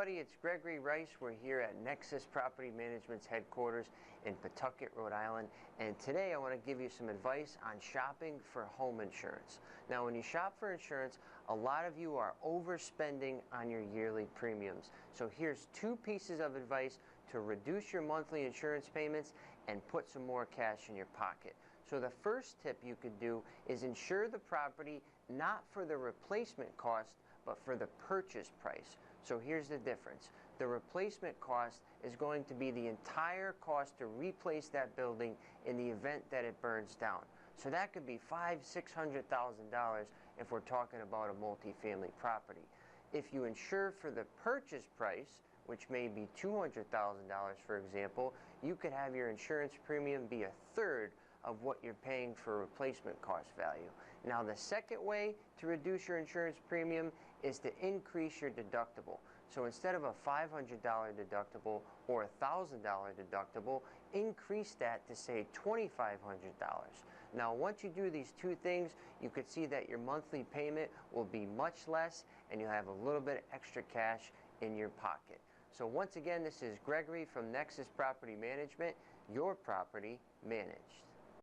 everybody, it's Gregory Rice. We're here at Nexus Property Management's headquarters in Pawtucket, Rhode Island, and today I want to give you some advice on shopping for home insurance. Now, when you shop for insurance, a lot of you are overspending on your yearly premiums. So here's two pieces of advice to reduce your monthly insurance payments and put some more cash in your pocket. So the first tip you could do is insure the property not for the replacement cost, but for the purchase price. So here's the difference. The replacement cost is going to be the entire cost to replace that building in the event that it burns down. So that could be $500,000–$600,000 if we're talking about a multifamily property. If you insure for the purchase price, which may be $200,000 for example, you could have your insurance premium be a third of what you're paying for replacement cost value. Now, the second way to reduce your insurance premium is to increase your deductible. So instead of a $500 deductible or a $1,000 deductible, increase that to say $2,500. Now, once you do these two things, you could see that your monthly payment will be much less and you'll have a little bit of extra cash in your pocket. So once again, this is Gregory from Nexus Property Management, your property managed.